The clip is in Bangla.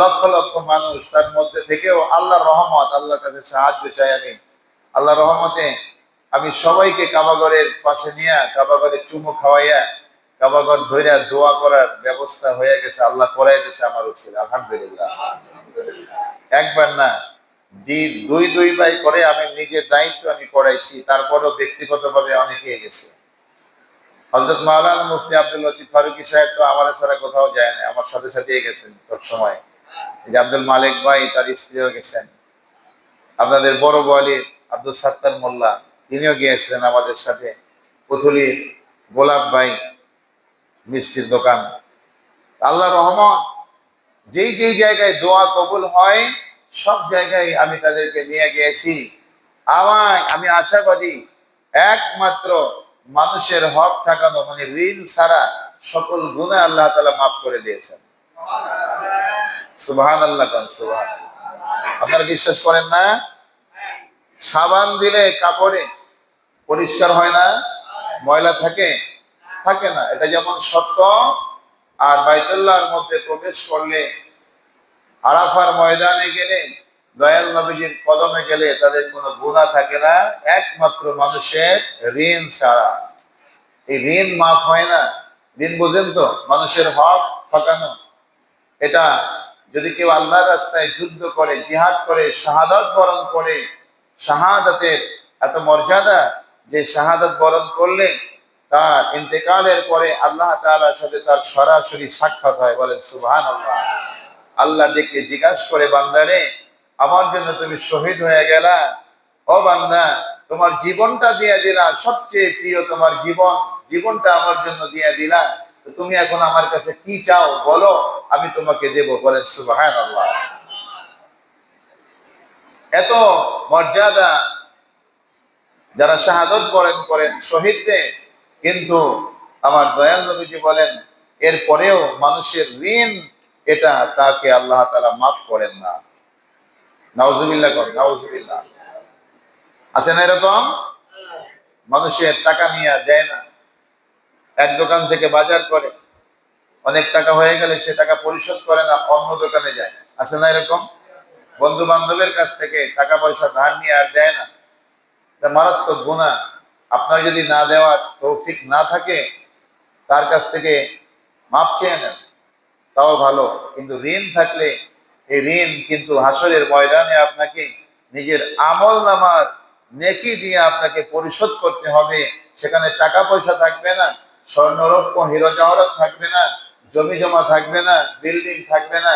লক্ষ লক্ষ মানুষ, তার মধ্যে থেকেও আল্লাহর রহমত, আল্লাহর কাছে সাহায্য চাই আমি। আল্লাহর রহমতে আমি সবাইকে কাবাগরের পাশে নিয়ে কাবাগরে চুমু খাওয়াইয়া কাবাগর ধইরা দোয়া করার ব্যবস্থা হয়ে গেছে, আল্লাহ করাই দিয়েছে আমার উচিত, আলহামদুলিল্লাহ। একবার না, জি, দুই ভাই করে আমি নিজের দায়িত্ব আমি করাইছি, তারপরও ব্যক্তিগতভাবে অনেকে গেছে। হযরত মাওলানা মুফতি আব্দুল লতিফ ফারুকী সাহেব তো আমার ছাড়া কোথাও যায় না, আমার সাথে সাথে গেছেন সব সময়। আব্দুল মালিক ভাই, তার স্ত্রীও গেছেন। আপনাদের বড় গোয়ালির আব্দুল সাত্তার মোল্লা, তিনিও গিয়েছিলেন আমাদের সাথে। পুথুলির গোলাপ ভাই, মিষ্টির দোকান। আল্লাহ রহমত, যেই যেই জায়গায় দোয়া কবুল হয় সব জায়গায় আমি তাদেরকে নিয়ে গিয়েছি। আমি আশাবাদী, একমাত্র মানুষের হক ঠেকানো মানে ঋণ ছাড়া সকল গুনাহ আল্লাহ তাআলা মাফ করে দিয়েছেন। সুবহানাল্লাহ, সুবহানাল্লাহ। আপনারা বিশ্বাস করেন না? সাবান দিলে কাপড়ে পরিষ্কার হয় না, ময়লা থাকে থাকে না, এটা যেমন সত্য। আর বাইতুল্লাহর মধ্যে প্রবেশ করলে, আরাফার ময়দানে গেলে, দয়াল নবীজির কদমে গেলে তাদের কোনো গুনাহ থাকে না, একমাত্র মানুষের ঋণ ছাড়া। এই ঋণ মাফ হয় না। ঋণ বোঝেন তো, মানুষের হক ঠকানো। এটা যদি কেউ আল্লাহর রাস্তায় যুদ্ধ করে, জিহাদ করে, শাহাদাত বরণ করে, শাহাদাতের এত মর্যাদা যে শাহাদাত বরণ করলে তার ইন্তেকালের পরে আল্লাহ তাআলার সাথে তার সরাসরি সাক্ষাৎ হয়। বলেন সুবহানাল্লাহ। আল্লাহ ডেকে জিজ্ঞাসা করে, বান্দারে, আমার জন্য তুমি শহীদ হয়ে গেলা। ও বান্দা, তোমার জীবনটা দিয়ে দিলা, সবচেয়ে প্রিয় তোমার জীবনটা আমার জন্য দিয়ে দিলা। তুমি এখন আমার কাছে কি চাও বলো, আমি তোমাকে দেব। বলেন সুবহানাল্লাহ। এত মর্যাদা যারা শাহাদাত বরণ করেন, শহীদদের, কিন্তু আমার দয়াল নবীজি বলেন এরপরেও মানুষের ঋণ, এটা তাকে আল্লাহ তাআলা মাফ করেন না। নাউজুবিল্লাহ করেন, নাউজুবিল্লাহ। আছে না এরকম? মানুষের টাকা নিয়ে দেয় না, এক দোকান থেকে বাজার করে, অনেক টাকা হয়ে গেলে সে টাকা পরিশোধ করে না, অন্য দোকানে যায়। আছে না এরকম? বন্ধু বান্ধবের কাছ থেকে টাকা পয়সা ধার নিয়ে আর দেয় না। এটা মারাত্মক গুনাহ। আপনার যদি না দেওয়ার তৌফিক না থাকে, তার কাছ থেকে মাপ চেয়ে নেন, তাও ভালো। কিন্তু ঋণ থাকলে এই ঋণ কিন্তু হাসরের ময়দানে আপনাকে নিজের আমল নামার নেকি দিয়ে আপনাকে পরিশোধ করতে হবে। সেখানে টাকা পয়সা থাকবে না, স্বর্ণরৌপ্য হীরা জওহরাত থাকবে না, জমি জমা থাকবে না, বিল্ডিং থাকবে না।